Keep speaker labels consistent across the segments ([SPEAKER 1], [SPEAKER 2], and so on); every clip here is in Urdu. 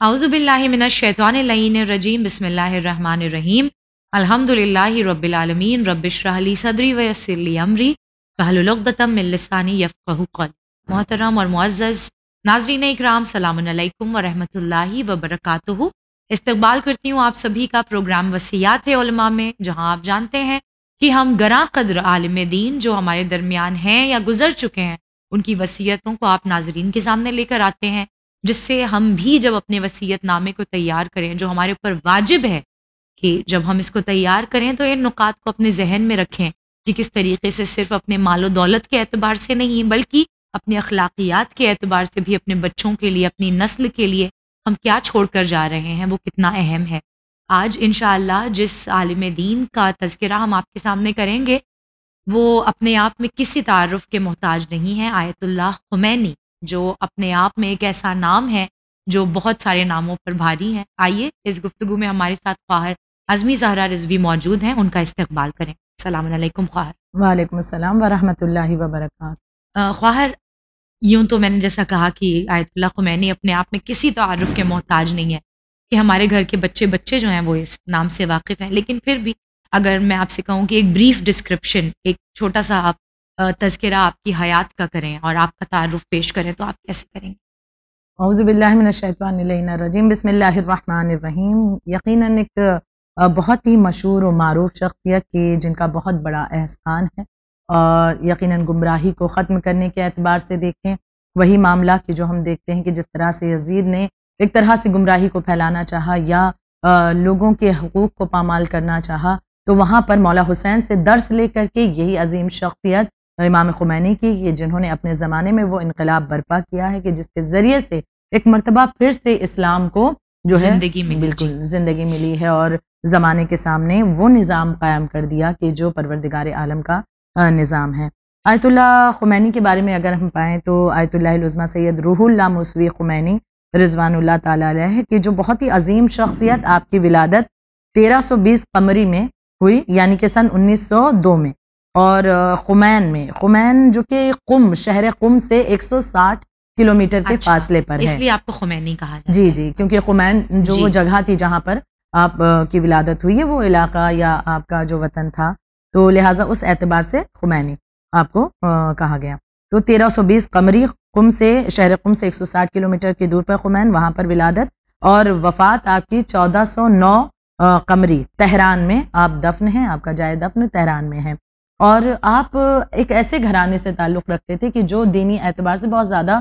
[SPEAKER 1] اعوذ باللہ من الشیطان اللعین الرجیم بسم اللہ الرحمن الرحیم الحمدللہ رب العالمین رب اشرح لی صدری ویسر لی امری واحلل عقدۃ من لسانی یفقہوا قولی۔ محترم اور معزز ناظرین اکرام، سلام علیکم ورحمۃ اللہ وبرکاتہ۔ استقبال کرتی ہوں آپ سبھی کا پروگرام وصیات علماء میں، جہاں آپ جانتے ہیں کہ ہم گراں قدر عالم دین جو ہمارے درمیان ہیں یا گزر چکے ہیں، ان کی وصیتوں کو آپ ناظرین کے سامنے لے کر آتے ہیں، جس سے ہم بھی جب اپنے وصیت نامے کو تیار کریں، جو ہمارے اوپر واجب ہے کہ جب ہم اس کو تیار کریں تو ان نکات کو اپنے ذہن میں رکھیں کہ کس طریقے سے صرف اپنے مال و دولت کے اعتبار سے نہیں بلکہ اپنے اخلاقیات کے اعتبار سے بھی اپنے بچوں کے لیے، اپنی نسل کے لیے ہم کیا چھوڑ کر جا رہے ہیں وہ کتنا اہم ہے۔ آج انشاءاللہ جس عالم دین کا تذکرہ ہم آپ کے سامنے کریں گے وہ اپنے آپ میں کسی تعارف کے محتاج نہیں ہے، آیت اللہ خمینی، جو اپنے آپ میں ایک ایسا نام ہے جو بہت سارے ناموں پر بھاری ہے۔ آئیے اس گفتگو میں ہمارے ساتھ خواہر عظمی زہرا رضوی موجود ہیں، ان کا استقبال کریں۔ السلام علیکم خواہر۔
[SPEAKER 2] وعلیکم السلام ورحمۃ اللہ وبرکاتہ۔
[SPEAKER 1] خواہر، یوں تو میں نے جیسا کہا کہ آیت اللہ خمینی اپنے آپ میں کسی تعارف کے محتاج نہیں ہے کہ ہمارے گھر کے بچے جو ہیں وہ اس نام سے واقف ہیں، لیکن پھر بھی اگر میں آپ سے کہوں کہ ایک بریف ڈسکرپشن، ایک چھوٹا سا آپ تذکرہ آپ کی حیات کا کریں اور آپ کا تعارف پیش کریں تو آپ کیسے کریں گے؟
[SPEAKER 2] اعوذ باللہ من الشیطان اللعین الرجیم بسم اللہ الرحمن الرحیم۔ یقیناً ایک بہت ہی مشہور و معروف شخصیت کی جن کا بہت بڑا احسان ہے، اور یقیناً گمراہی کو ختم کرنے کے اعتبار سے دیکھیں وہی معاملہ کہ جو ہم دیکھتے ہیں کہ جس طرح سے یزید نے ایک طرح سے گمراہی کو پھیلانا چاہا یا لوگوں کے حقوق کو پامال کرنا چاہا، تو وہاں پر مولا حسین سے درس لے کر کے یہی عظیم شخصیت امام خمینی کی، یہ جنہوں نے اپنے زمانے میں وہ انقلاب برپا کیا ہے کہ جس کے ذریعے سے ایک مرتبہ پھر سے اسلام کو جو ہے
[SPEAKER 1] زندگی ملی،
[SPEAKER 2] بالکل زندگی ملی ہے، اور زمانے کے سامنے وہ نظام قائم کر دیا کہ جو پروردگار عالم کا نظام ہے۔ آیت اللہ خمینی کے بارے میں اگر ہم پائیں تو آیت اللہ العظمیٰ سید روح اللہ موسوی خمینی رضوان اللہ تعالیٰ علیہ ہے کہ جو بہت ہی عظیم شخصیت، آپ کی ولادت 1320 قمری میں ہوئی، یعنی کہ سن 1902 میں، اور خمین جو کہ قم، شہر قم سے 160 کلومیٹر کے فاصلے پر ہے،
[SPEAKER 1] اس لیے آپ کو خمینی کہا جاتا
[SPEAKER 2] ہے۔ جی، کیونکہ خمین جو وہ جگہ تھی جہاں پر آپ کی ولادت ہوئی ہے، وہ علاقہ یا آپ کا جو وطن تھا، تو لہٰذا اس اعتبار سے خمینی آپ کو کہا گیا۔ تو 1320 قمری، قم سے، شہر قم سے 160 کلومیٹر کی دور پر خمین، وہاں پر ولادت، اور وفات آپ کی 1409 قمری، تہران میں آپ دفن ہیں، آپ کا جائے دفن تہران میں ہے۔ اور آپ ایک ایسے گھرانے سے تعلق رکھتے تھے کہ جو دینی اعتبار سے بہت زیادہ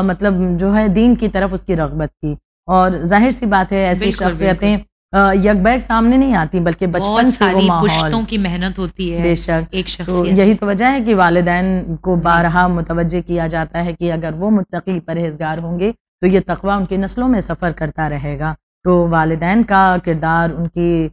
[SPEAKER 2] مطلب جو ہے دین کی طرف اس کی رغبت تھی، اور ظاہر سی بات ہے ایسی شخصیتیں یک بیک سامنے نہیں آتی، بلکہ بچپن سے وہ ماحول،
[SPEAKER 1] پشتوں کی محنت ہوتی ہے،
[SPEAKER 2] بے شک
[SPEAKER 1] ایک
[SPEAKER 2] تو
[SPEAKER 1] شخصیت۔
[SPEAKER 2] یہی تو وجہ ہے کہ والدین کو بارہا متوجہ کیا جاتا ہے کہ اگر وہ متقی پرہیزگار ہوں گے تو یہ تقویٰ ان کی نسلوں میں سفر کرتا رہے گا۔ تو والدین کا کردار، ان کی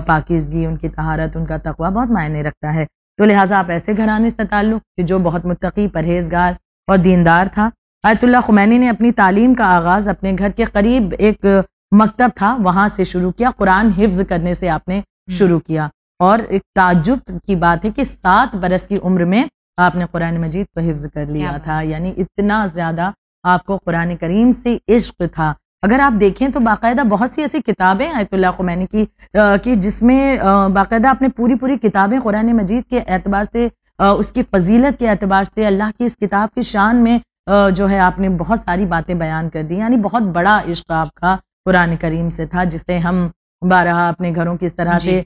[SPEAKER 2] پاکیزگی، ان کی طہارت، ان کا تقویٰ بہت معنی رکھتا ہے۔ تو لہٰذا آپ ایسے گھرانے سے تعلق کہ جو بہت متقی، پرہیزگار اور دیندار تھا۔ آیت اللہ خمینی نے اپنی تعلیم کا آغاز اپنے گھر کے قریب ایک مکتب تھا وہاں سے شروع کیا، قرآن حفظ کرنے سے آپ نے شروع کیا، اور ایک تعجب کی بات ہے کہ 7 برس کی عمر میں آپ نے قرآن مجید کو حفظ کر لیا تھا، یعنی اتنا زیادہ آپ کو قرآن کریم سے عشق تھا۔ اگر آپ دیکھیں تو باقاعدہ بہت سی ایسی کتابیں آیت اللہ خمینی کی جس میں باقاعدہ آپ نے پوری کتابیں قرآن مجید کے اعتبار سے، اس کی فضیلت کے اعتبار سے، اللہ کی اس کتاب کی شان میں جو ہے آپ نے بہت ساری باتیں بیان کر دی، یعنی بہت بڑا عشق آپ کا قرآن کریم سے تھا، جسے ہم بارہا اپنے گھروں کی اس طرح سے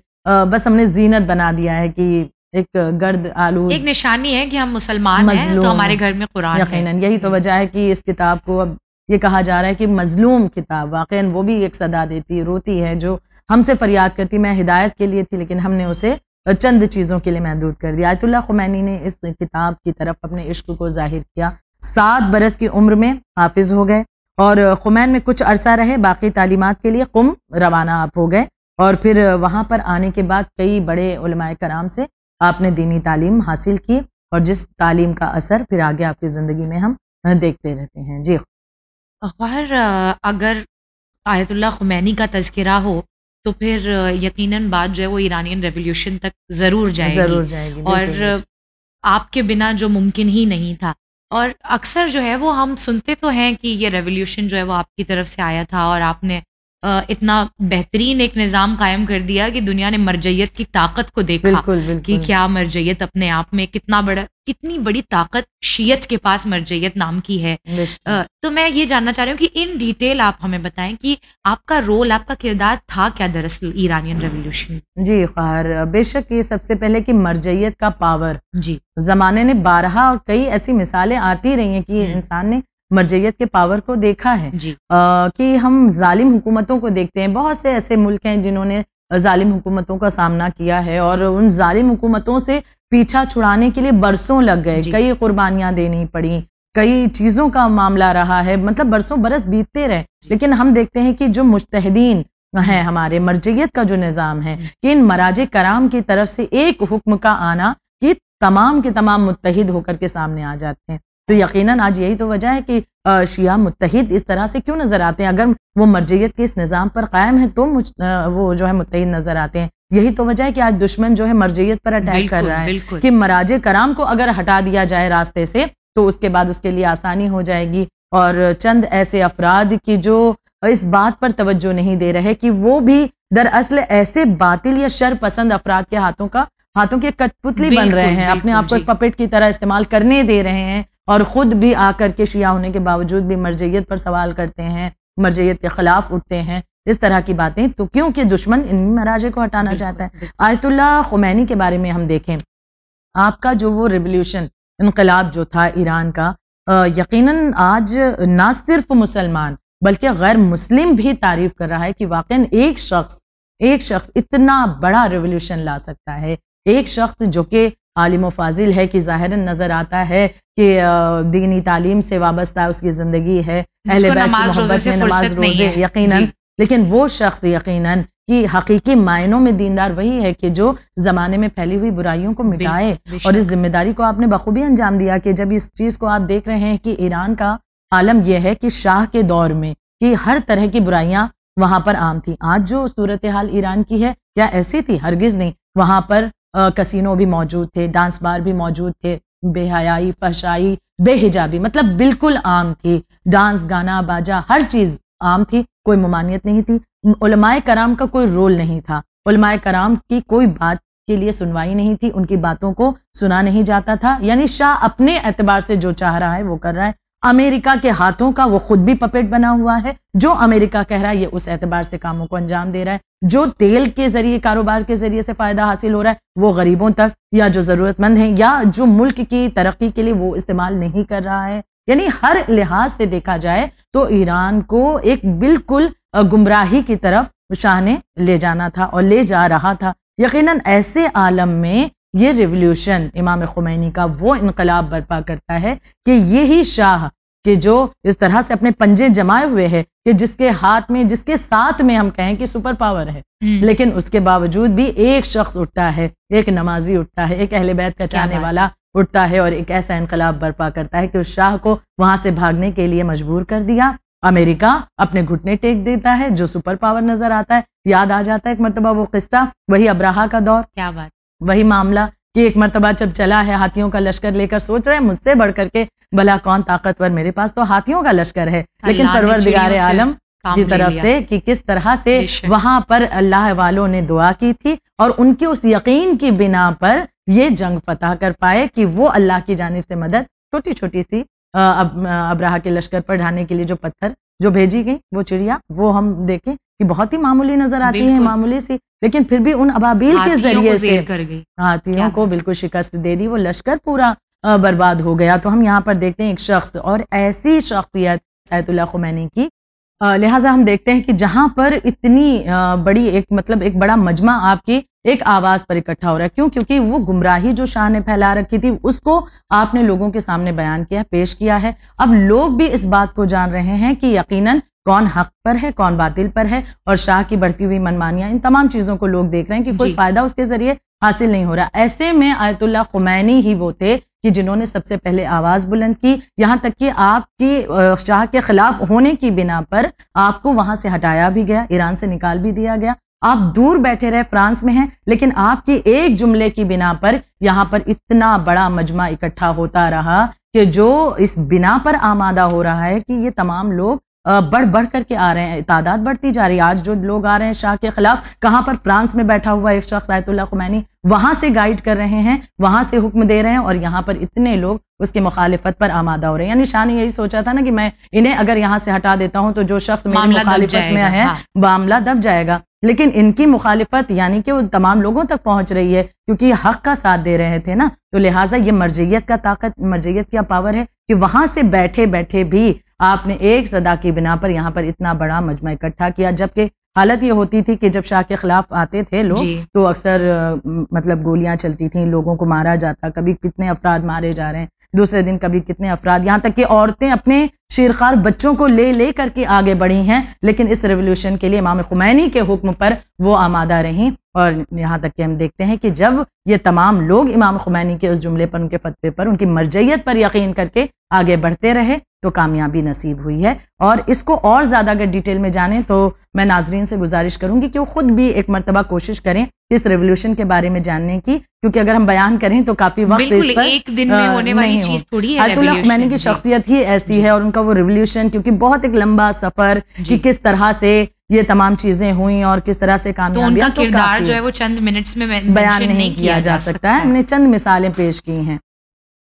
[SPEAKER 2] بس ہم نے زینت بنا دیا ہے کہ ایک گرد آلود،
[SPEAKER 1] ایک نشانی ہے کہ ہم مسلمان ہیں تو ہمارے گھر میں قرآن ہے۔
[SPEAKER 2] یقیناً یہی تو وجہ ہے کہ اس کتاب کو اب یہ کہا جا رہا ہے کہ مظلوم کتاب، واقعاً وہ بھی ایک صدا دیتی، روتی ہے، جو ہم سے فریاد کرتی، میں ہدایت کے لیے تھی لیکن ہم نے اسے چند چیزوں کے لیے محدود کر دیا۔ آیت اللہ خمینی نے اس کتاب کی طرف اپنے عشق کو ظاہر کیا، 7 برس کی عمر میں حافظ ہو گئے، اور خمین میں کچھ عرصہ رہے، باقی تعلیمات کے لیے قم روانہ آپ ہو گئے، اور پھر وہاں پر آنے کے بعد کئی بڑے علماء کرام سے آپ نے دینی تعلیم حاصل کی، اور جس تعلیم کا اثر پھر آگے آپ کی زندگی میں ہم دیکھتے رہتے ہیں۔ جی
[SPEAKER 1] خیر، اگر آیت اللہ خمینی کا تذکرہ ہو تو پھر یقیناً بات جو ہے وہ ایرانین ریولیوشن تک ضرور جائے گی،
[SPEAKER 2] گی،
[SPEAKER 1] اور آپ کے بنا جو ممکن ہی نہیں تھا اور اکثر جو ہے وہ ہم سنتے تو ہیں کہ یہ ریولیوشن جو ہے وہ آپ کی طرف سے آیا تھا اور آپ نے اتنا بہترین ایک نظام قائم کر دیا کہ دنیا نے مرجعیت کی طاقت کو دیکھا
[SPEAKER 2] بالکل
[SPEAKER 1] کہ
[SPEAKER 2] بالکل
[SPEAKER 1] کیا مرجعیت اپنے آپ میں کتنی بڑی طاقت شیعت کے پاس مرجعیت نام کی ہے. تو میں یہ جاننا چاہ رہی ہوں کہ ان ڈیٹیل آپ ہمیں بتائیں کہ آپ کا رول، آپ کا کردار تھا کیا دراصل ایرانین ریولیوشن.
[SPEAKER 2] جی خیر، بے شک یہ سب سے پہلے کہ مرجعیت کا پاور
[SPEAKER 1] جی
[SPEAKER 2] زمانے نے بارہا کئی ایسی مثالیں آتی رہی ہیں کہ انسان نے مرجعیت کے پاور کو دیکھا ہے.
[SPEAKER 1] جی
[SPEAKER 2] کہ ہم ظالم حکومتوں کو دیکھتے ہیں، بہت سے ایسے ملک ہیں جنہوں نے ظالم حکومتوں کا سامنا کیا ہے اور ان ظالم حکومتوں سے پیچھا چھڑانے کے لیے برسوں لگ گئے،
[SPEAKER 1] جی.
[SPEAKER 2] کئی قربانیاں دینی پڑیں، کئی چیزوں کا معاملہ رہا ہے، مطلب برسوں برس بیتتے رہے. لیکن ہم دیکھتے ہیں کہ جو مجتہدین ہیں ہمارے، مرجعیت کا جو نظام ہے، کہ ان مراجع کرام کی طرف سے ایک حکم کا آنا کہ تمام کے تمام متحد ہو کر کے سامنے آ جاتے ہیں. تو یقیناً آج یہی تو وجہ ہے کہ شیعہ متحد اس طرح سے کیوں نظر آتے ہیں. اگر وہ مرجعیت کے اس نظام پر قائم ہے تو وہ جو ہے متحد نظر آتے ہیں. یہی تو وجہ ہے کہ آج دشمن جو ہے مرجعیت پر اٹیک کر رہا ہے کہ مراجع کرام کو اگر ہٹا دیا جائے راستے سے تو اس کے بعد اس کے لیے آسانی ہو جائے گی. اور چند ایسے افراد کی جو اس بات پر توجہ نہیں دے رہے کہ وہ بھی دراصل ایسے باطل یا شر پسند افراد کے ہاتھوں کے کٹ پتلی بن رہے ہیں، اپنے آپ کو ایک پپٹ کی طرح استعمال کرنے دے رہے ہیں اور خود بھی آ کر کے شیعہ ہونے کے باوجود بھی مرجعیت پر سوال کرتے ہیں، مرجعیت کے خلاف اٹھتے ہیں، اس طرح کی باتیں. تو کیونکہ دشمن ان مراجع کو ہٹانا چاہتا ہے. آیت اللہ خمینی کے بارے میں ہم دیکھیں، آپ کا جو وہ ریولیوشن، انقلاب جو تھا ایران کا، یقیناً آج نہ صرف مسلمان بلکہ غیر مسلم بھی تعریف کر رہا ہے کہ واقعاً ایک شخص اتنا بڑا ریولیوشن لا سکتا ہے. ایک شخص جو کہ عالم و فاضل ہے، کہ ظاہراً نظر آتا ہے کہ دینی تعلیم سے وابستہ اس کی زندگی ہے، اہل بیت کی محبت میں نماز روزے یقیناً، لیکن وہ شخص یقیناً کہ حقیقی معنوں میں دیندار وہی ہے کہ جو زمانے میں پھیلی ہوئی برائیوں کو مٹائے. اور اس ذمہ داری کو آپ نے بخوبی انجام دیا کہ جب اس چیز کو آپ دیکھ رہے ہیں کہ ایران کا عالم یہ ہے کہ شاہ کے دور میں کہ ہر طرح کی برائیاں وہاں پر عام تھی. آج جو صورتحال ایران کی ہے کیا ایسی تھی؟ ہرگز نہیں. وہاں پر کسینو بھی موجود تھے، ڈانس بار بھی موجود تھے، بے حیائی، فحشائی، بے حجابی مطلب بالکل عام تھی. ڈانس، گانا، باجا، ہر چیز عام تھی، کوئی ممانعت نہیں تھی. علماء کرام کا کوئی رول نہیں تھا، علماء کرام کی کوئی بات کے لیے سنوائی نہیں تھی، ان کی باتوں کو سنا نہیں جاتا تھا. یعنی شاہ اپنے اعتبار سے جو چاہ رہا ہے وہ کر رہا ہے. امریکہ کے ہاتھوں کا وہ خود بھی پپیٹ بنا ہوا ہے، جو امریکہ کہہ رہا ہے یہ اس اعتبار سے کاموں کو انجام دے رہا ہے. جو تیل کے ذریعے، کاروبار کے ذریعے سے فائدہ حاصل ہو رہا ہے وہ غریبوں تک یا جو ضرورت مند ہیں یا جو ملک کی ترقی کے لیے وہ استعمال نہیں کر رہا ہے. یعنی ہر لحاظ سے دیکھا جائے تو ایران کو ایک بالکل گمراہی کی طرف شاہ نے لے جانا تھا اور لے جا رہا تھا. یقیناً ایسے عالم میں یہ ریولیوشن امام خمینی کا وہ انقلاب برپا کرتا ہے کہ یہی شاہ کہ جو اس طرح سے اپنے پنجے جمائے ہوئے ہے کہ جس کے ہاتھ میں، جس کے ساتھ میں ہم کہیں کہ سپر پاور ہے، لیکن اس کے باوجود بھی ایک شخص اٹھتا ہے، ایک نمازی اٹھتا ہے، ایک اہل بیت کا چاہنے والا اٹھتا ہے اور ایک ایسا انقلاب برپا کرتا ہے کہ اس شاہ کو وہاں سے بھاگنے کے لیے مجبور کر دیا. امریکہ اپنے گھٹنے ٹیک دیتا ہے، جو سپر پاور نظر آتا ہے. یاد آ جاتا ہے ایک مرتبہ وہ قصہ، وہی ابراہا کا دور،
[SPEAKER 1] کیا بات،
[SPEAKER 2] وہی معاملہ کہ ایک مرتبہ جب چلا ہے ہاتھیوں کا لشکر لے کر، سوچ رہے ہیں مجھ سے بڑھ کر کے بھلا کون طاقتور، میرے پاس تو ہاتھیوں کا لشکر ہے. لیکن پروردگار عالم کی طرف سے کہ کس طرح سے وہاں پر اللہ والوں نے دعا کی تھی اور ان کے اس یقین کی بنا پر یہ جنگ فتح کر پائے کہ وہ اللہ کی جانب سے مدد چھوٹی چھوٹی سی ابراہا کے لشکر پر ڈھانے کے لیے جو پتھر جو بھیجی گئی، وہ چڑیا، وہ ہم دیکھیں کہ بہت ہی معمولی نظر آتی ہے، معمولی سی، لیکن پھر بھی ان ابابیل کے ذریعے سے ہاتھیوں کو بالکل شکست دے دی، وہ لشکر پورا برباد ہو گیا. تو ہم یہاں پر دیکھتے ہیں ایک شخص اور ایسی شخصیت آیت اللہ خمینی کی. لہٰذا ہم دیکھتے ہیں کہ جہاں پر اتنی بڑی ایک بڑا مجمع آپ کی ایک آواز پر اکٹھا ہو رہا ہے. کیوں؟ کیونکہ وہ گمراہی جو شاہ نے پھیلا رکھی تھی اس کو آپ نے لوگوں کے سامنے بیان کیا، پیش کیا ہے. اب لوگ بھی اس بات کو جان رہے ہیں کہ یقیناً کون حق پر ہے، کون باطل پر ہے، اور شاہ کی بڑھتی ہوئی منمانیاں، ان تمام چیزوں کو لوگ دیکھ رہے ہیں کہ کوئی فائدہ اس کے ذریعے حاصل نہیں ہو رہا. ایسے میں آیت اللہ خمینی ہی وہ تھے کہ جنہوں نے سب سے پہلے آواز بلند کی، یہاں تک کہ آپ کی شاہ کے خلاف ہونے کی بنا پر آپ کو وہاں سے ہٹایا بھی گیا، ایران سے نکال بھی دیا گیا. آپ دور بیٹھے رہے، فرانس میں ہیں، لیکن آپ کی ایک جملے کی بنا پر یہاں پر اتنا بڑا مجمع اکٹھا ہوتا رہا کہ جو اس بنا پر آمادہ ہو رہا ہے کہ یہ تمام لوگ بڑھ بڑھ کر کے آ رہے ہیں، تعداد بڑھتی جا رہی ہے. آج جو لوگ آ رہے ہیں شاہ کے خلاف، کہاں پر؟ فرانس میں بیٹھا ہوا ایک شخص آیت اللہ خمینی وہاں سے گائیڈ کر رہے ہیں، وہاں سے حکم دے رہے ہیں، اور یہاں پر اتنے لوگ اس کی مخالفت پر آمادہ ہو رہے ہیں. یعنی شاہ نے یہی سوچا تھا نا کہ میں انہیں اگر یہاں سے ہٹا دیتا ہوں تو جو شخص میری مخالفت میں ہے معاملہ دب جائے گا. لیکن ان کی مخالفت یعنی کہ وہ تمام لوگوں تک پہنچ رہی ہے کیونکہ یہ حق کا ساتھ دے رہے تھے نا. تو لہٰذا یہ مرجعیت کا طاقت، مرجعیت کیا پاور ہے کہ وہاں سے بیٹھے بیٹھے بھی آپ نے ایک صدا کی بنا پر یہاں پر اتنا بڑا مجمع اکٹھا کیا. جبکہ حالت یہ ہوتی تھی کہ جب شاہ کے خلاف آتے تھے لوگ تو اکثر مطلب گولیاں چلتی تھیں، لوگوں کو مارا جاتا، کبھی کتنے افراد مارے جا رہے ہیں، دوسرے دن کبھی کتنے افراد، یہاں تک کہ عورتیں اپنے شیرخوار بچوں کو لے لے کر کے آگے بڑھی ہیں. لیکن اس ریولوشن کے لیے امام خمینی کے حکم پر وہ آمادہ رہیں. اور یہاں تک کہ ہم دیکھتے ہیں کہ جب یہ تمام لوگ امام خمینی کے اس جملے پر، ان کے فتوے پر، ان کی مرجعیت پر یقین کر کے آگے بڑھتے رہے تو کامیابی نصیب ہوئی ہے. اور اس کو اور زیادہ اگر ڈیٹیل میں جانیں تو میں ناظرین سے گزارش کروں گی کہ وہ خود بھی ایک مرتبہ کوشش کریں اس ریولوشن کے بارے میں جاننے کی، کیونکہ اگر ہم بیان کریں تو کافی وقت اس پر
[SPEAKER 1] ایک دن میں ہونے والی چیز تھوڑی ہے.
[SPEAKER 2] آیت اللہ خمینی کی شخصیت ہی ایسی ہے اور ان کا وہ ریولوشن، کیونکہ بہت ایک لمبا سفر کہ کس طرح سے یہ تمام چیزیں ہوئیں اور کس طرح سے کامیابیاں،
[SPEAKER 1] تو ان کا کردار جو ہے وہ چند منٹس میں
[SPEAKER 2] بیان نہیں کیا جا سکتا ہے. ہم نے چند مثالیں پیش کی ہیں.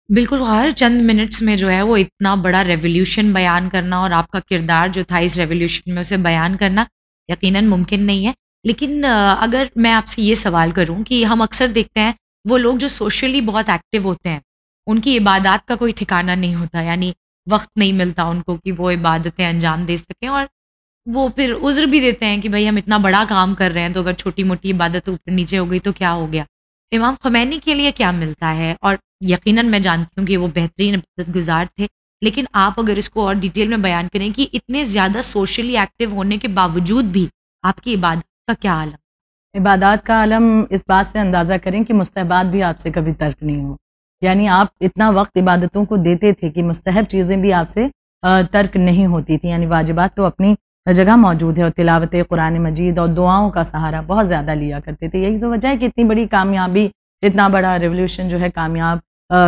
[SPEAKER 1] بالکل غار، چند منٹس میں جو ہے وہ اتنا بڑا ریولیوشن بیان کرنا اور آپ کا کردار جو تھا اس ریولیوشن میں اسے بیان کرنا یقیناً ممکن نہیں ہے. لیکن اگر میں آپ سے یہ سوال کروں کہ ہم اکثر دیکھتے ہیں وہ لوگ جو سوشلی بہت ایکٹیو ہوتے ہیں ان کی عبادات کا کوئی ٹھکانہ نہیں ہوتا، یعنی وقت نہیں ملتا ان کو کہ وہ عبادتیں انجام دے سکیں، اور وہ پھر عذر بھی دیتے ہیں کہ بھائی ہم اتنا بڑا کام کر رہے ہیں تو اگر چھوٹی موٹی عبادت اوپر نیچے ہو گئی تو کیا ہو گیا. امام خمینی کے لیے کیا ملتا ہے؟ اور یقیناً میں جانتی ہوں کہ وہ بہترین عبادت گزار تھے، لیکن آپ اگر اس کو اور ڈیٹیل میں بیان کریں کہ اتنے زیادہ سوشلی ایکٹیو ہونے کے باوجود بھی آپ کی عبادت کا کیا عالم؟
[SPEAKER 2] عبادات کا عالم اس بات سے اندازہ کریں کہ مستحبات بھی آپ سے کبھی ترک نہیں ہو. یعنی آپ اتنا وقت عبادتوں کو دیتے تھے کہ مستحب چیزیں بھی آپ سے ترک نہیں ہوتی تھیں. یعنی واجبات تو اپنی جگہ موجود ہے، اور تلاوت قرآن مجید اور دعاؤں کا سہارا بہت زیادہ لیا کرتے تھے. یہی تو وجہ ہے کہ اتنی بڑی کامیابی، اتنا بڑا ریولوشن جو ہے کامیاب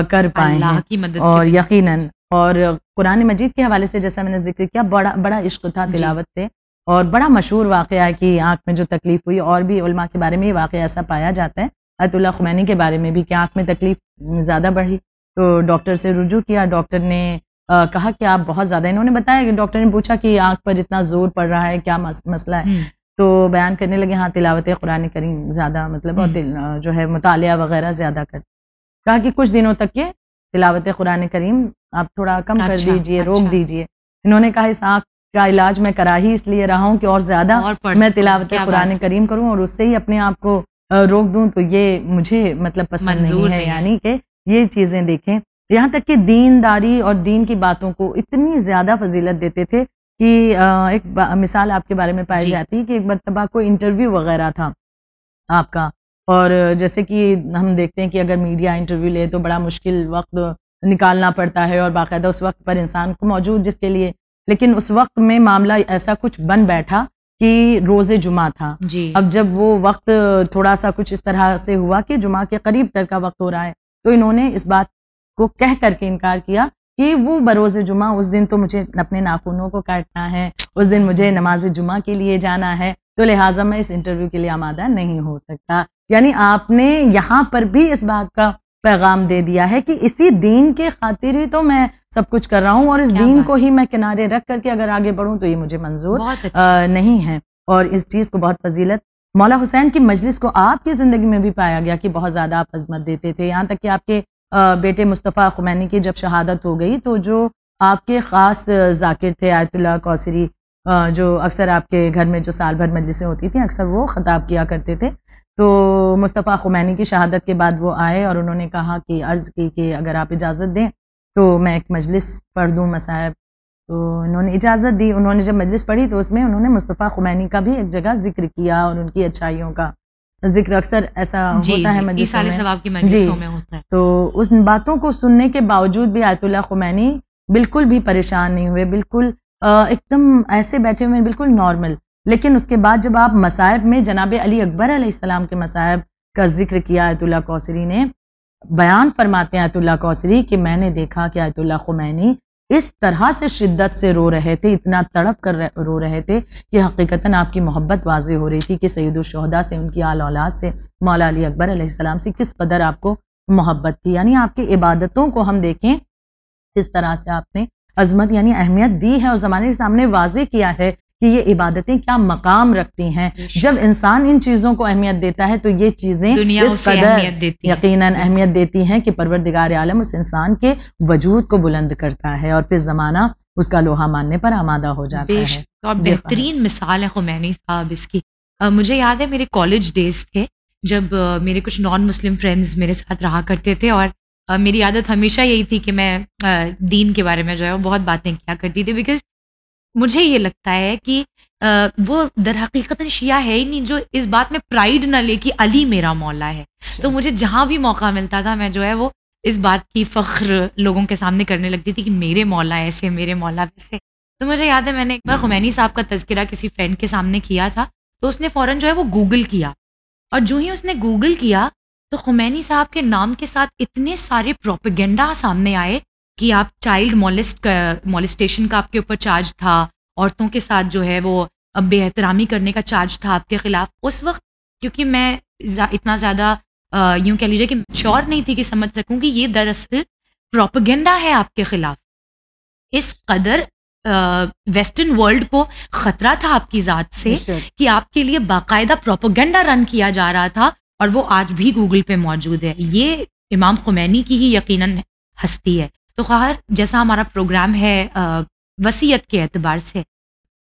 [SPEAKER 2] کر پائے ہیں.
[SPEAKER 1] کی مدد
[SPEAKER 2] اور یقیناً اور قرآن مجید کے حوالے سے جیسا میں نے ذکر کیا، بڑا عشق تھا تلاوت سے. اور بڑا مشہور واقعہ ہے کہ آنکھ میں جو تکلیف ہوئی، اور بھی علماء کے بارے میں یہ واقعہ ایسا پایا جاتا ہے، آیت اللہ خمینی کے بارے میں بھی، کہ آنکھ میں تکلیف زیادہ بڑھی تو ڈاکٹر سے رجوع کیا. ڈاکٹر نے کہا کہ آپ بہت زیادہ، انہوں نے بتایا کہ ڈاکٹر نے پوچھا کہ آنکھ پر اتنا زور پڑ رہا ہے، کیا مسئلہ ہے؟ تو بیان کرنے لگے ہاں تلاوت قرآن کریم زیادہ مطلب اور جو ہے مطالعہ وغیرہ زیادہ کر. کہا کہ کچھ دنوں تک یہ تلاوت قرآن کریم آپ تھوڑا کم کر دیجئے، روک دیجئے. انہوں نے کہا اس آنکھ کا علاج میں کرا ہی اس لیے رہا ہوں کہ اور زیادہ میں تلاوت قرآن کریم کروں اور اس سے ہی اپنے آپ کو روک دوں، تو یہ مجھے مطلب پسند نہیں ہے. یعنی کہ یہ چیزیں دیکھیں، یہاں تک کہ دینداری اور دین کی باتوں کو اتنی زیادہ فضیلت دیتے تھے کہ ایک مثال آپ کے بارے میں پائی جاتی کہ ایک مرتبہ کوئی انٹرویو وغیرہ تھا آپ کا، اور جیسے کہ ہم دیکھتے ہیں کہ اگر میڈیا انٹرویو لے تو بڑا مشکل وقت نکالنا پڑتا ہے اور باقاعدہ اس وقت پر انسان کو موجود جس کے لیے، لیکن اس وقت میں معاملہ ایسا کچھ بن بیٹھا کہ روز جمعہ تھا. اب جب وہ وقت تھوڑا سا کچھ اس طرح سے ہوا کہ جمعہ کے قریب تر کا وقت ہو رہا ہے، تو انہوں نے اس بات کو کہہ کر کے انکار کیا کہ وہ بروز جمعہ اس دن تو مجھے اپنے ناخنوں کو کاٹنا ہے، اس دن مجھے نماز جمعہ کے لیے جانا ہے، تو لہٰذا میں اس انٹرویو کے لیے آمادہ نہیں ہو سکتا. یعنی آپ نے یہاں پر بھی اس بات کا پیغام دے دیا ہے کہ اسی دین کے خاطر ہی تو میں سب کچھ کر رہا ہوں، اور اس دین کو ہی میں کنارے رکھ کر کے اگر آگے بڑھوں تو یہ مجھے منظور نہیں ہے. اور اس چیز کو بہت فضیلت مولا حسین کی مجلس کو آپ کی زندگی میں بھی پایا گیا کہ بہت زیادہ آپ عظمت دیتے تھے. یہاں تک کہ آپ کے بیٹے مصطفیٰ خمینی کی جب شہادت ہو گئی تو جو آپ کے خاص ذاکر تھے آیت اللہ کوثری، جو اکثر آپ کے گھر میں جو سال بھر مجلسیں ہوتی تھیں اکثر وہ خطاب کیا کرتے تھے، تو مصطفیٰ خمینی کی شہادت کے بعد وہ آئے اور انہوں نے کہا کہ عرض کی کہ اگر آپ اجازت دیں تو میں ایک مجلس پڑھ دوں مصاحب. تو انہوں نے اجازت دی. انہوں نے جب مجلس پڑھی تو اس میں انہوں نے مصطفیٰ خمینی کا بھی ایک جگہ ذکر کیا اور ان کی اچھائیوں کا ذکر. اکثر ایسا ہوتا ہے مجلسوں میں ہوتا ہے. تو اس باتوں کو سننے کے باوجود بھی آیت اللہ خمینی بالکل بھی پریشان نہیں ہوئے، بالکل ایک دم ایسے بیٹھے ہوئے بالکل نارمل. لیکن اس کے بعد جب آپ مصائب میں جناب علی اکبر علیہ السلام کے مصائب کا ذکر کیا آیت اللہ کوثری نے، بیان فرماتے ہیں آیت اللہ کوثری کہ میں نے دیکھا کہ آیت اللہ خمینی اس طرح سے شدت سے رو رہے تھے، اتنا تڑپ کر رو رہے تھے کہ حقیقتاً آپ کی محبت واضح ہو رہی تھی کہ سید الشہداء سے، ان کی آل اولاد سے، مولا علی اکبر علیہ السلام سے کس قدر آپ کو محبت تھی. یعنی آپ کی عبادتوں کو ہم دیکھیں کس طرح سے آپ نے عظمت یعنی اہمیت دی ہے اور زمانے کے سامنے واضح کیا ہے کہ یہ عبادتیں کیا مقام رکھتی ہیں. جب انسان ان چیزوں کو اہمیت دیتا ہے تو یہ چیزیں
[SPEAKER 1] دنیا
[SPEAKER 2] اس
[SPEAKER 1] اسے
[SPEAKER 2] قدر
[SPEAKER 1] اہمیت دیتی ہے.
[SPEAKER 2] یقیناً اہمیت دیتی ہیں کہ پروردگار عالم اس انسان کے وجود کو بلند کرتا ہے اور پھر زمانہ اس کا لوہا ماننے پر آمادہ ہو جاتا ہے.
[SPEAKER 1] اور بہترین مثال ہے خمینی صاحب اس کی. مجھے یاد ہے میرے کالج ڈیز تھے جب میرے کچھ نان مسلم فرینڈز میرے ساتھ رہا کرتے تھے اور میری عادت ہمیشہ یہی تھی کہ میں دین کے بارے میں جو ہے وہ بہت باتیں کیا کرتی تھی، بیکاز مجھے یہ لگتا ہے کہ وہ در حقیقت شیعہ ہے ہی نہیں جو اس بات میں پرائیڈ نہ لے کہ علی میرا مولا ہے. تو مجھے جہاں بھی موقع ملتا تھا میں جو ہے وہ اس بات کی فخر لوگوں کے سامنے کرنے لگتی تھی کہ میرے مولا ایسے، میرے مولا ویسے. تو مجھے یاد ہے میں نے ایک بار خمینی صاحب کا تذکرہ کسی فرینڈ کے سامنے کیا تھا تو اس نے فوراً جو ہے وہ گوگل کیا، اور جو ہی اس نے گوگل کیا تو خمینی صاحب کے نام کے ساتھ اتنے سارے پروپیگنڈا سامنے آئے کہ آپ چائلڈ مولسٹیشن کا آپ کے اوپر چارج تھا، عورتوں کے ساتھ جو ہے وہ بے احترامی کرنے کا چارج تھا آپ کے خلاف. اس وقت کیونکہ میں اتنا زیادہ یوں کہہ لیجیے کہ میچور نہیں تھی کہ سمجھ سکوں کہ یہ دراصل پروپیگنڈا ہے آپ کے خلاف. اس قدر ویسٹرن ورلڈ کو خطرہ تھا آپ کی ذات سے کہ آپ کے لیے باقاعدہ پروپیگنڈا رن کیا جا رہا تھا، اور وہ آج بھی گوگل پہ موجود ہے. یہ امام خمینی کی ہی یقیناً ہستی ہے. تو خیر جیسا ہمارا پروگرام ہے وصیت کے اعتبار سے،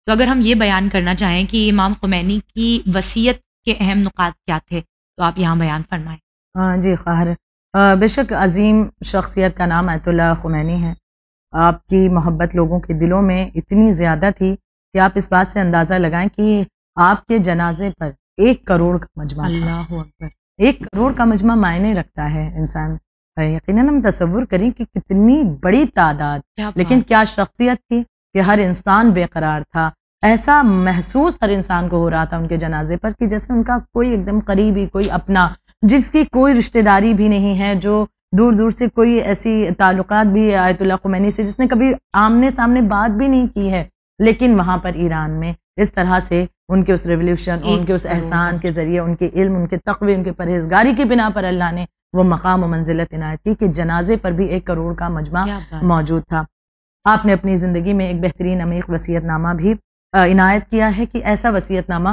[SPEAKER 1] تو اگر ہم یہ بیان کرنا چاہیں کہ امام خمینی کی وصیت کے اہم نکات کیا تھے تو آپ یہاں بیان فرمائیں.
[SPEAKER 2] جی خواہر، بے شک عظیم شخصیت کا نام آیت اللہ خمینی ہے. آپ کی محبت لوگوں کے دلوں میں اتنی زیادہ تھی کہ آپ اس بات سے اندازہ لگائیں کہ آپ کے جنازے پر 1 کروڑ کا مجمع تھا.
[SPEAKER 1] اللہ اکبر.
[SPEAKER 2] 1 کروڑ کا مجمع معنی رکھتا ہے انسان. یقیناً ہم تصور کریں کہ کتنی بڑی تعداد، لیکن کیا شخصیت تھی کہ ہر انسان بے قرار تھا. ایسا محسوس ہر انسان کو ہو رہا تھا ان کے جنازے پر کہ جیسے ان کا کوئی ایک دم قریبی، کوئی اپنا جس کی کوئی رشتہ داری بھی نہیں ہے، جو دور دور سے کوئی ایسی تعلقات بھی آیت اللہ خمینی سے جس نے کبھی آمنے سامنے بات بھی نہیں کی ہے، لیکن وہاں پر ایران میں اس طرح سے ان کے اس ریولیوشن، ان کے اس احسان کے ذریعے، ان کے علم، ان کے تقوی، ان کے پرہیزگاری کی بنا پر اللہ نے وہ مقام و منزلت عنایت کی کہ جنازے پر بھی 1 کروڑ کا مجمع موجود تھا. آپ نے اپنی زندگی میں ایک بہترین عمیق وصیت نامہ بھی عنایت کیا ہے کہ ایسا وصیت نامہ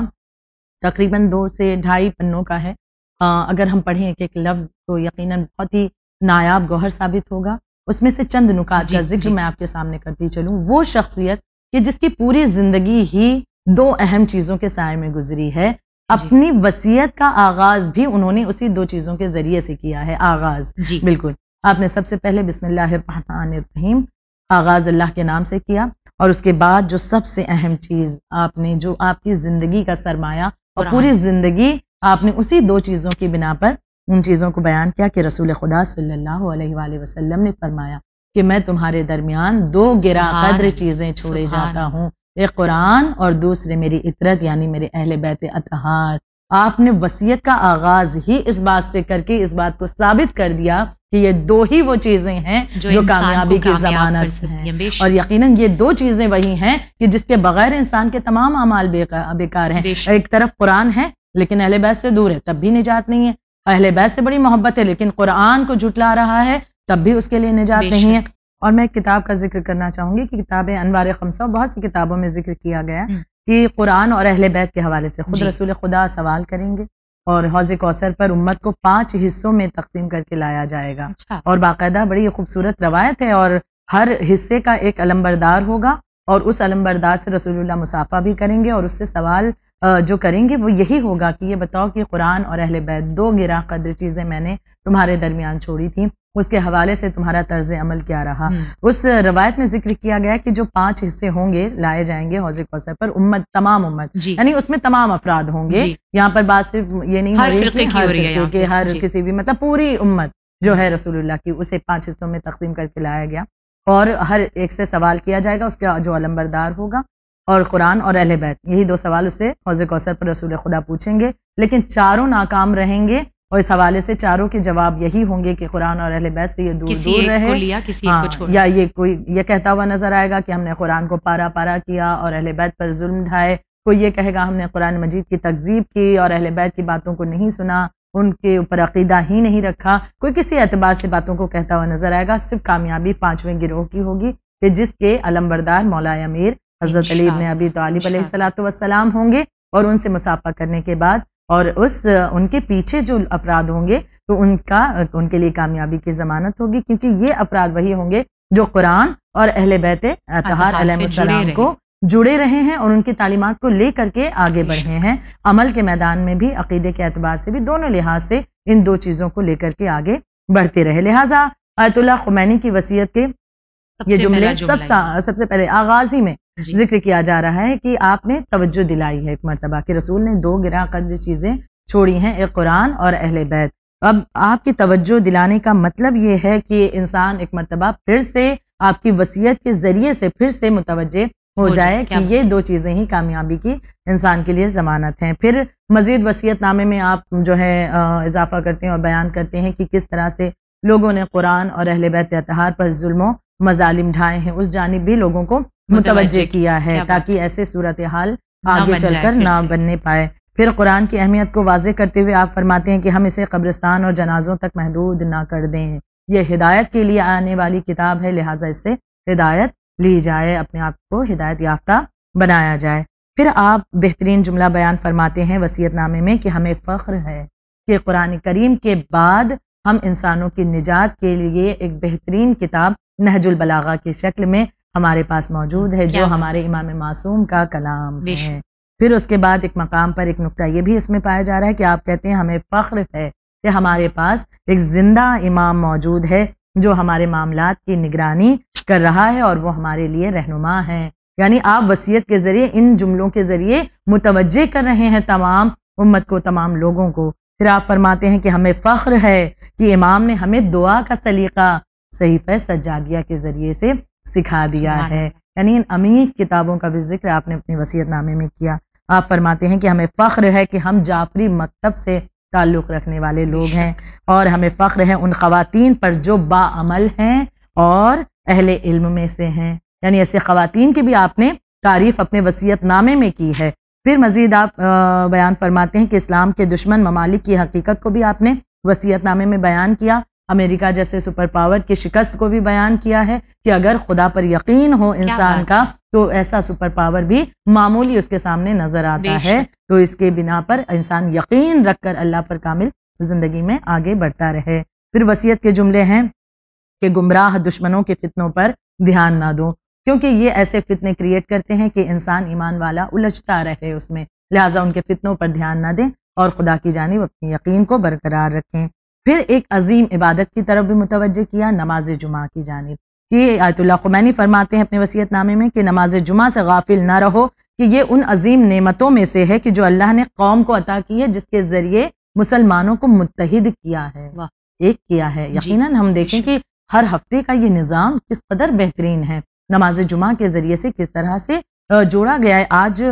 [SPEAKER 2] تقریباً 2 سے 2.5 پنوں کا ہے. اگر ہم پڑھیں ایک ایک لفظ تو یقیناً بہت ہی نایاب گوہر ثابت ہوگا. اس میں سے چند نکات کا ذکر میں آپ کے سامنے کرتی چلوں. وہ شخصیت کہ جس کی پوری زندگی ہی 2 اہم چیزوں کے سائے میں گزری ہے. اپنی وصیت کا آغاز بھی انہوں نے اسی 2 چیزوں کے ذریعے سے کیا ہے. آغاز بالکل آپ نے سب سے پہلے بسم اللہ الرحمن الرحیم آغاز اللہ کے نام سے کیا، اور اس کے بعد جو سب سے اہم چیز آپ نے، جو آپ کی زندگی کا سرمایہ اور پوری زندگی آپ نے اسی 2 چیزوں کی بنا پر ان چیزوں کو بیان کیا کہ رسول خدا صلی اللہ علیہ وآلہ وسلم نے فرمایا کہ میں تمہارے درمیان 2 گرا قدر چیزیں چھوڑے جاتا ہوں، ایک قرآن اور دوسرے میری عطرت یعنی میرے اہل بیت اطہار. آپ نے وصیت کا آغاز ہی اس بات سے کر کے اس بات کو ثابت کر دیا کہ یہ 2 ہی وہ چیزیں ہیں جو کامیابی کی ضمانت ہیں، اور یقیناً یہ 2 چیزیں وہی ہیں کہ جس کے بغیر انسان کے تمام اعمال بیکار ہیں. ایک طرف قرآن ہے لیکن اہل بیت سے دور ہے تب بھی نجات نہیں ہے، اہل بیت سے بڑی محبت ہے لیکن قرآن کو جھٹلا رہا ہے تب بھی اس کے لیے نجات نہیں ہے. اور میں ایک کتاب کا ذکر کرنا چاہوں گی کہ کتاب انوار خمسہ، بہت سی کتابوں میں ذکر کیا گیا کہ قرآن اور اہل بیت کے حوالے سے خود رسول خدا سوال کریں گے اور حوض کوثر پر امت کو 5 حصوں میں تقسیم کر کے لایا جائے گا. اور باقاعدہ بڑی خوبصورت روایت ہے، اور ہر حصے کا ایک علمبردار ہوگا اور اس علمبردار سے رسول اللہ مصافحہ بھی کریں گے، اور اس سے سوال جو کریں گے وہ یہی ہوگا کہ یہ بتاؤ کہ قرآن اور اہل بیت 2 گرا قدر چیزیں میں نے تمہارے درمیان چھوڑی تھیں، اس کے حوالے سے تمہارا طرز عمل کیا رہا. اس روایت میں ذکر کیا گیا کہ جو 5 حصے ہوں گے لائے جائیں گے حوض کوثر پر، امت تمام امت یعنی اس میں تمام افراد ہوں گے. یہاں پر بات صرف یہ نہیں ہو رہی کہ ہر کسی بھی مطلب پوری امت جو ہے رسول اللہ کی، اسے 5 حصوں میں تقسیم کر کے لایا گیا، اور ہر ایک سے سوال کیا جائے گا، اس کا جو علمبردار ہوگا اور قرآن اور اہل بیت، یہی 2 سوال اس سے حوض کوثر پر رسول خدا پوچھیں گے. لیکن چاروں ناکام رہیں گے اور اس حوالے سے چاروں کے جواب یہی ہوں گے کہ قرآن اور اہل بیت سے یہ دور
[SPEAKER 1] کسی
[SPEAKER 2] دور
[SPEAKER 1] ایک
[SPEAKER 2] رہے،
[SPEAKER 1] کو لیا کسی ایک کو چھوڑا،
[SPEAKER 2] یا یہ کوئی یہ کہتا ہوا نظر آئے گا کہ ہم نے قرآن کو پارا پارا کیا اور اہل بیت پر ظلم ڈھائے، کوئی یہ کہے گا ہم نے قرآن مجید کی تکذیب کی اور اہل بیت کی باتوں کو نہیں سنا، ان کے اوپر عقیدہ ہی نہیں رکھا، کوئی کسی اعتبار سے باتوں کو کہتا ہوا نظر آئے گا۔ صرف کامیابی پانچویں گروہ کی ہوگی کہ جس کے علمبردار مولا امیر حضرت علی ابن ابی طالب علیہ الصلوۃ والسلام ہوں گے، اور ان سے مصافحہ کرنے کے بعد اور ان کے پیچھے جو افراد ہوں گے تو ان کے لیے کامیابی کی ضمانت ہوگی، کیونکہ یہ افراد وہی ہوں گے جو قرآن اور اہل بیت اطہار علیہ السلام کو جڑے رہے ہیں اور ان کی تعلیمات کو لے کر کے آگے بڑھے ہیں، عمل کے میدان میں بھی، عقیدے کے اعتبار سے بھی، دونوں لحاظ سے ان دو چیزوں کو لے کر کے آگے بڑھتے رہے۔ لہٰذا آیت اللہ خمینی کی وصیت کے یہ جملے سب سے پہلے آغاز ہی میں ذکر کیا جا رہا ہے کہ آپ نے توجہ دلائی ہے ایک مرتبہ کہ رسول نے دو گراں قدر چیزیں چھوڑی ہیں، ایک قرآن اور اہل بیت۔ اب آپ کی توجہ دلانے کا مطلب یہ ہے کہ انسان ایک مرتبہ پھر سے آپ کی وصیت کے ذریعے سے پھر سے متوجہ ہو جائے کہ یہ دو چیزیں ہی کامیابی کی انسان کے لیے ضمانت ہیں۔ پھر مزید وصیت نامے میں آپ جو ہے اضافہ کرتے ہیں اور بیان کرتے ہیں کہ کس طرح سے لوگوں نے قرآن اور اہل بیت اطہار پر ظلم و مظالم ڈھائے ہیں، اس جانب بھی لوگوں کو متوجہ کیا ہے تاکہ ایسے صورتحال آگے چل کر نہ بننے پائے۔ پھر قرآن کی اہمیت کو واضح کرتے ہوئے آپ فرماتے ہیں کہ ہم اسے قبرستان اور جنازوں تک محدود نہ کر دیں، یہ ہدایت کے لیے آنے والی کتاب ہے، لہٰذا اس سے ہدایت لی جائے، اپنے آپ کو ہدایت یافتہ بنایا جائے۔ پھر آپ بہترین جملہ بیان فرماتے ہیں وصیت نامے میں کہ ہمیں فخر ہے کہ قرآن کریم کے بعد ہم انسانوں کی نجات کے لیے ایک بہترین کتاب نہج البلاغہ کی شکل میں ہمارے پاس موجود ہے، جو ہمارے امام معصوم کا کلام ہے۔ پھر اس کے بعد ایک مقام پر ایک نقطہ یہ بھی اس میں پایا جا رہا ہے کہ آپ کہتے ہیں ہمیں فخر ہے کہ ہمارے پاس ایک زندہ امام موجود ہے جو ہمارے معاملات کی نگرانی کر رہا ہے اور وہ ہمارے لیے رہنما ہیں۔ یعنی آپ وصیت کے ذریعے ان جملوں کے ذریعے متوجہ کر رہے ہیں تمام امت کو، تمام لوگوں کو۔ پھر آپ فرماتے ہیں کہ ہمیں فخر ہے کہ امام نے ہمیں دعا کا سلیقہ صحیفہ سجادیہ کے ذریعے سے سکھا دیا ہے۔ یعنی ان عمیق کتابوں کا بھی ذکر آپ نے اپنی وصیت نامے میں کیا۔ آپ فرماتے ہیں کہ ہمیں فخر ہے کہ ہم جعفری مکتب سے تعلق رکھنے والے لوگ ہیں، اور ہمیں فخر ہے ان خواتین پر جو باعمل ہیں اور اہل علم میں سے ہیں۔ یعنی ایسے خواتین کی بھی آپ نے تعریف اپنے وصیت نامے میں کی ہے۔ پھر مزید آپ بیان فرماتے ہیں کہ اسلام کے دشمن ممالک کی حقیقت کو بھی آپ نے وصیت نامے میں بیان کیا، امریکہ جیسے سپر پاور کی شکست کو بھی بیان کیا ہے کہ اگر خدا پر یقین ہو انسان کا تو ایسا سپر پاور بھی معمولی اس کے سامنے نظر آتا ہے، تو اس کے بنا پر انسان یقین رکھ کر اللہ پر کامل زندگی میں آگے بڑھتا رہے۔ پھر وصیت کے جملے ہیں کہ گمراہ دشمنوں کے فتنوں پر دھیان نہ دو، کیونکہ یہ ایسے فتنے کریٹ کرتے ہیں کہ انسان ایمان والا الجھتا رہے اس میں، لہٰذا ان کے فتنوں پر دھیان نہ دیں اور خدا کی جانب اپنی یقین کو برقرار رکھیں۔ پھر ایک عظیم عبادت کی طرف بھی متوجہ کیا، نماز جمعہ کی جانب، کہ آیت اللہ خمینی فرماتے ہیں اپنے وصیت نامے میں کہ نماز جمعہ سے غافل نہ رہو کہ یہ ان عظیم نعمتوں میں سے ہے کہ جو اللہ نے قوم کو عطا کی ہے، جس کے ذریعے مسلمانوں کو متحد کیا ہے، ایک کیا ہے۔ یقیناً ہم دیکھیں کہ ہر ہفتے کا یہ نظام کس قدر بہترین ہے، نماز جمعہ کے ذریعے سے کس طرح سے جوڑا گیا ہے۔ آج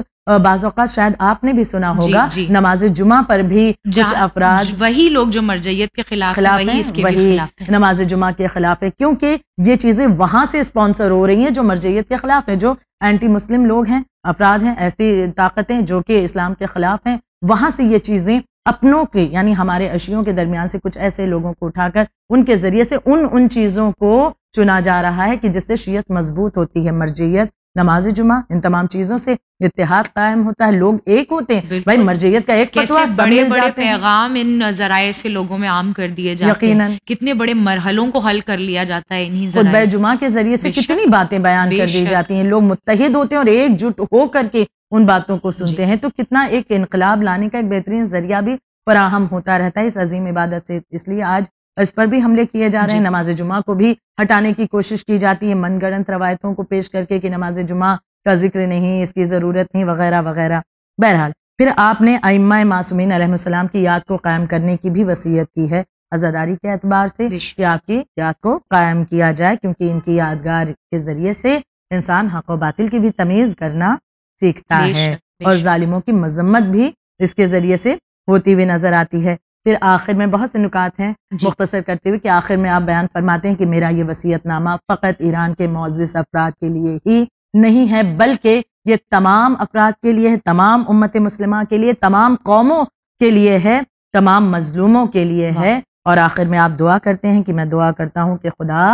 [SPEAKER 2] بعض اوقات شاید آپ نے بھی سنا ہوگا نماز جمعہ پر بھی کچھ افراد
[SPEAKER 1] وہی لوگ جو مرجعیت کے خلاف
[SPEAKER 2] وہی نماز جمعہ کے خلاف ہے، کیونکہ یہ چیزیں وہاں سے اسپانسر ہو رہی ہیں جو مرجعیت کے خلاف ہیں، جو اینٹی مسلم لوگ ہیں، افراد ہیں، ایسی طاقتیں جو کہ اسلام کے خلاف ہیں، وہاں سے یہ چیزیں اپنوں کے یعنی ہمارے اشیوں کے درمیان سے کچھ ایسے لوگوں کو اٹھا کر ان کے ذریعے سے ان چیزوں کو چنا جا رہا ہے کہ جس سے شیعت مضبوط ہوتی ہے۔ مرجعیت، نماز جمعہ، ان تمام چیزوں سے اتحاد قائم ہوتا ہے، لوگ ایک ہوتے ہیں۔ بھائی مرجعیت کا ایک فتویٰ
[SPEAKER 1] بڑے بڑے پیغام ان ذرائع سے لوگوں میں عام کر دیے جاتے ہیں، کتنے بڑے مرحلوں کو حل کر لیا جاتا ہے انہی ذرائع۔
[SPEAKER 2] خطبہ جمعہ کے ذریعے سے کتنی باتیں بیان کر دی جاتی ہیں، لوگ متحد ہوتے ہیں اور ایک جٹ ہو کر کے ان باتوں کو سنتے ہیں، تو کتنا ایک انقلاب لانے کا ایک بہترین ذریعہ بھی فراہم ہوتا رہتا ہے اس عظیم عبادت سے۔ اس لیے آج اس پر بھی حملے کیے جا رہے ہیں، نماز جمعہ کو بھی ہٹانے کی کوشش کی جاتی ہے، من گڑنت روایتوں کو پیش کر کے کہ نماز جمعہ کا ذکر نہیں، اس کی ضرورت نہیں، وغیرہ وغیرہ۔ بہرحال پھر آپ نے ائمہ معصومین علیہ السلام کی یاد کو قائم کرنے کی بھی وصیت کی ہے عزاداری کے اعتبار سے کہ آپ کی یاد کو قائم کیا جائے، کیونکہ ان کی یادگار کے ذریعے سے انسان حق و باطل کی بھی تمیز کرنا سیکھتا ہے اور ظالموں کی مذمت بھی اس کے ذریعے سے ہوتی ہوئی نظر آتی ہے۔ پھر آخر میں بہت سے نکات ہیں
[SPEAKER 1] جی
[SPEAKER 2] مختصر کرتے ہوئے کہ آخر میں آپ بیان فرماتے ہیں کہ میرا یہ وصیت نامہ فقط ایران کے معزز افراد کے لیے ہی نہیں ہے، بلکہ یہ تمام افراد کے لیے ہے، تمام امت مسلمہ کے لیے، تمام قوموں کے لیے ہے، تمام مظلوموں کے لیے ہے۔ اور آخر میں آپ دعا کرتے ہیں کہ میں دعا کرتا ہوں کہ خدا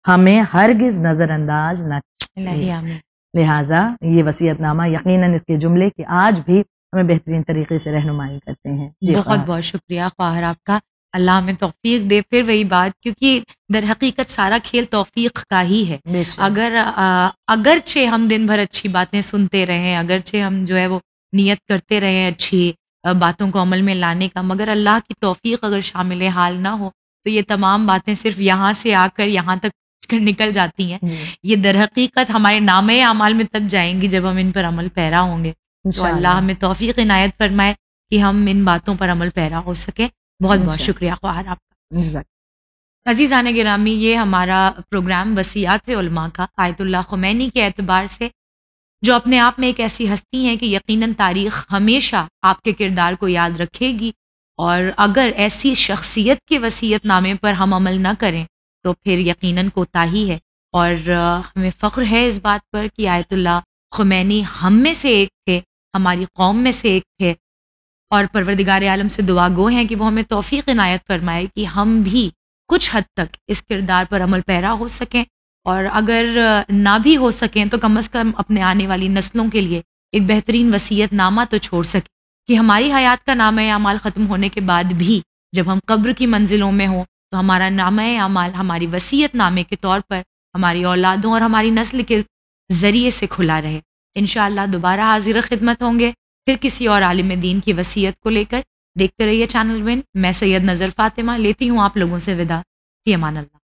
[SPEAKER 2] ہمیں ہرگز نظر انداز نہ کرے۔
[SPEAKER 1] اللہ آمین۔
[SPEAKER 2] لہٰذا یہ وصیت نامہ یقیناً اس کے جملے کی آج بھی ہمیں بہترین طریقے سے رہنمائی کرتے ہیں۔ جی
[SPEAKER 1] بہت
[SPEAKER 2] خواہر۔
[SPEAKER 1] بہت شکریہ خواہر آپ کا، اللہ ہمیں توفیق دے۔ پھر وہی بات، کیونکہ در حقیقت سارا کھیل توفیق کا ہی ہے۔
[SPEAKER 2] بے شک۔
[SPEAKER 1] اگرچہ ہم دن بھر اچھی باتیں سنتے رہیں، اگرچہ ہم جو ہے وہ نیت کرتے رہیں اچھی باتوں کو عمل میں لانے کا، مگر اللہ کی توفیق اگر شامل حال نہ ہو تو یہ تمام باتیں صرف یہاں سے آ کر یہاں تک نکل جاتی ہیں۔ یہ در حقیقت ہمارے نامۂ اعمال میں تب جائیں گی جب ہم ان پر عمل پیرا ہوں گے۔ تو اللہ ہمیں توفیق عنایت فرمائے کہ ہم ان باتوں پر عمل پیرا ہو سکے۔ بہت بہت شکریہ خواہر آپ کا۔ عزیزان گرامی، یہ ہمارا پروگرام وصیات علماء کا آیت اللہ خمینی کے اعتبار سے، جو اپنے آپ میں ایک ایسی ہستی ہیں کہ یقیناً تاریخ ہمیشہ آپ کے کردار کو یاد رکھے گی، اور اگر ایسی شخصیت کے وصیت نامے پر ہم عمل نہ کریں تو پھر یقیناً کوتاہی ہے۔ اور ہمیں فخر ہے اس بات پر کہ آیت اللہ خمینی ہم میں سے ایک تھے، ہماری قوم میں سے ایک تھے، اور پروردگار عالم سے دعا گو ہیں کہ وہ ہمیں توفیق عنایت فرمائے کہ ہم بھی کچھ حد تک اس کردار پر عمل پیرا ہو سکیں، اور اگر نہ بھی ہو سکیں تو کم از کم اپنے آنے والی نسلوں کے لیے ایک بہترین وصیت نامہ تو چھوڑ سکیں، کہ ہماری حیات کا نامہ اعمال ختم ہونے کے بعد بھی جب ہم قبر کی منزلوں میں ہوں تو ہمارا نامہ اعمال ہماری وصیت نامے کے طور پر ہماری اولادوں اور ہماری نسل کے ذریعے سے کھلا رہے۔ انشاءاللہ دوبارہ حاضر خدمت ہوں گے پھر کسی اور عالم دین کی وصیت کو لے کر۔ دیکھتے رہیے چینل ون۔ میں سید نظر فاطمہ لیتی ہوں آپ لوگوں سے وداع۔ فی امان اللہ۔